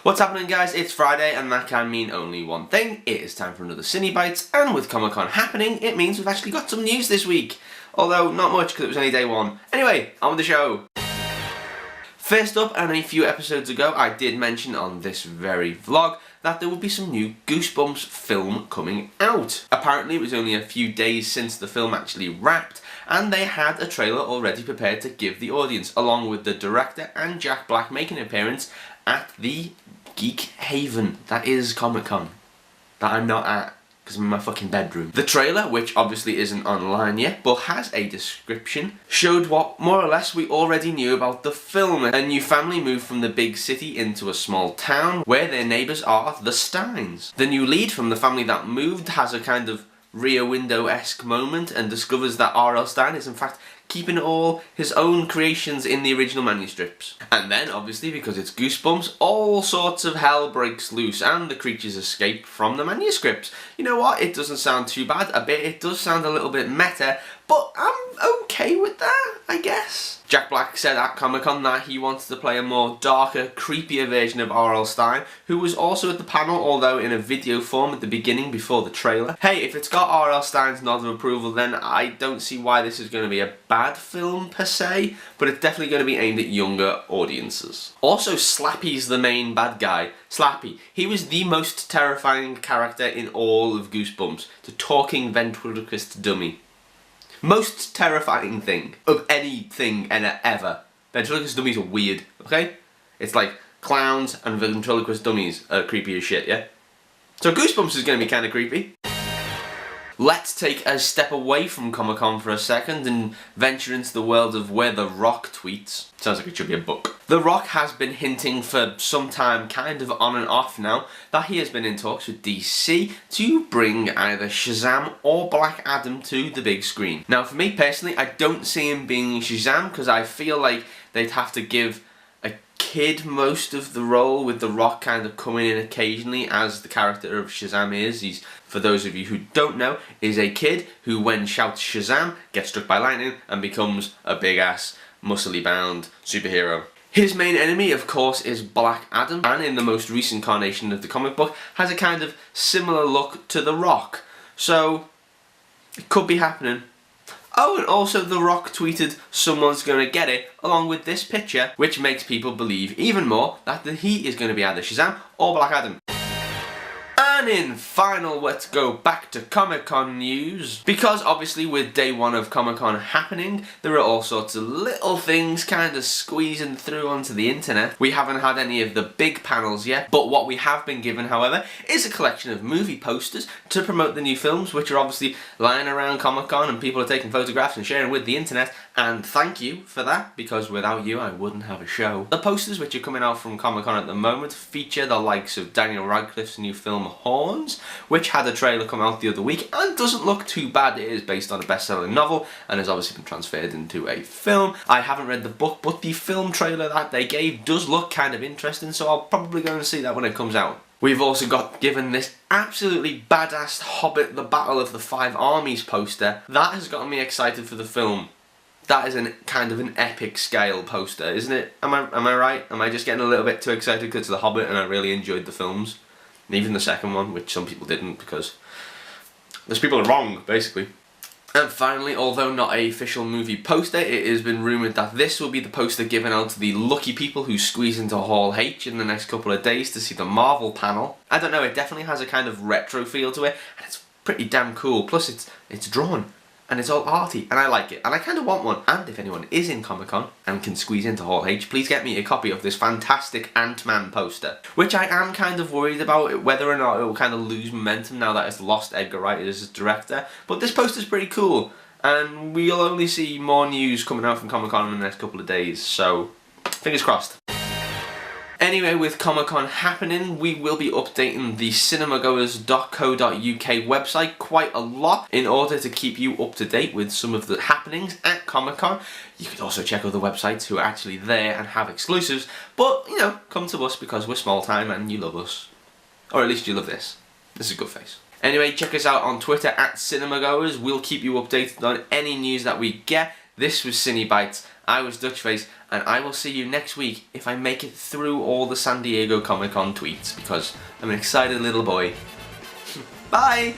What's happening, guys? It's Friday, and that can mean only one thing. It is time for another CineBites, and with Comic-Con happening, it means we've actually got some news this week. Although, not much, because it was only day one. Anyway, on with the show. First up, and a few episodes ago, I did mention on this very vlog that there would be some new Goosebumps film coming out. Apparently, it was only a few days since the film actually wrapped, and they had a trailer already prepared to give the audience, along with the director and Jack Black making an appearance at the Geek Haven. That is Comic-Con. That I'm not at, because I'm in my fucking bedroom. The trailer, which obviously isn't online yet, but has a description, showed what more or less we already knew about the film. A new family moved from the big city into a small town where their neighbours are the Steins. The new lead from the family that moved has a kind of Rear Window-esque moment and discovers that R.L. Stein is in fact keeping all his own creations in the original manuscripts. And then, obviously, because it's Goosebumps, all sorts of hell breaks loose and the creatures escape from the manuscripts. You know what? It doesn't sound too bad. It does sound a little bit meta, but I'm okay with that, I guess. Jack Black said at Comic-Con that he wanted to play a more darker, creepier version of R.L. Stein, who was also at the panel, although in a video form at the beginning before the trailer. Hey, if it's got R.L. Stein's nod of approval, then I don't see why this is going to be a bad film per se, but it's definitely going to be aimed at younger audiences. Also, Slappy's the main bad guy. Slappy. He was the most terrifying character in all of Goosebumps. The talking ventriloquist dummy. Most terrifying thing of anything ever. Ventriloquist dummies are weird, okay? It's like clowns and ventriloquist dummies are creepy as shit, yeah? So Goosebumps is going to be kind of creepy. Let's take a step away from Comic-Con for a second and venture into the world of Where the Rock Tweets. Sounds like it should be a book. The Rock has been hinting for some time, kind of on and off now, that he has been in talks with DC to bring either Shazam or Black Adam to the big screen. Now, for me personally, I don't see him being Shazam because I feel like they'd have to give a kid most of the role, with The Rock kind of coming in occasionally as the character of Shazam is. He's, for those of you who don't know, is a kid who, when shouts Shazam, gets struck by lightning and becomes a big-ass, muscly bound superhero. His main enemy, of course, is Black Adam, and in the most recent incarnation of the comic book, has a kind of similar look to The Rock. So, it could be happening. Oh, and also The Rock tweeted, "Someone's gonna get it," along with this picture, which makes people believe even more that he is going to be either Shazam or Black Adam. And in final, let's go back to Comic-Con news. Because obviously with day one of Comic-Con happening, there are all sorts of little things kind of squeezing through onto the internet. We haven't had any of the big panels yet, but what we have been given, however, is a collection of movie posters to promote the new films, which are obviously lying around Comic-Con and people are taking photographs and sharing with the internet, and thank you for that, because without you I wouldn't have a show. The posters which are coming out from Comic-Con at the moment feature the likes of Daniel Radcliffe's new film Horns, which had a trailer come out the other week and doesn't look too bad. It is based on a best-selling novel and has obviously been transferred into a film. I haven't read the book, but the film trailer that they gave does look kind of interesting, so I'll probably go and see that when it comes out. We've also got given this absolutely badass Hobbit The Battle of the Five Armies poster. That has gotten me excited for the film. That is kind of an epic scale poster, isn't it? Am I right? Am I just getting a little bit too excited because it's The Hobbit and I really enjoyed the films? And even the second one, which some people didn't, because those people are wrong, basically. And finally, although not an official movie poster, it has been rumoured that this will be the poster given out to the lucky people who squeeze into Hall H in the next couple of days to see the Marvel panel. I don't know, it definitely has a kind of retro feel to it, and it's pretty damn cool. Plus it's drawn, and it's all arty, and I like it, and I kind of want one. And if anyone is in Comic-Con and can squeeze into Hall H, please get me a copy of this fantastic Ant-Man poster, which I am kind of worried about whether or not it will kind of lose momentum now that it's lost Edgar Wright as its director. But this poster's pretty cool, and we'll only see more news coming out from Comic-Con in the next couple of days, so fingers crossed. Anyway, with Comic-Con happening, we will be updating the CinemaGoers.co.uk website quite a lot in order to keep you up to date with some of the happenings at Comic-Con. You could also check other websites who are actually there and have exclusives, but, you know, come to us because we're small time and you love us. Or at least you love this. This is a good face. Anyway, check us out on Twitter at CinemaGoers. We'll keep you updated on any news that we get. This was CineBites, I was Dutchface, and I will see you next week if I make it through all the San Diego Comic Con tweets, because I'm an excited little boy. Bye!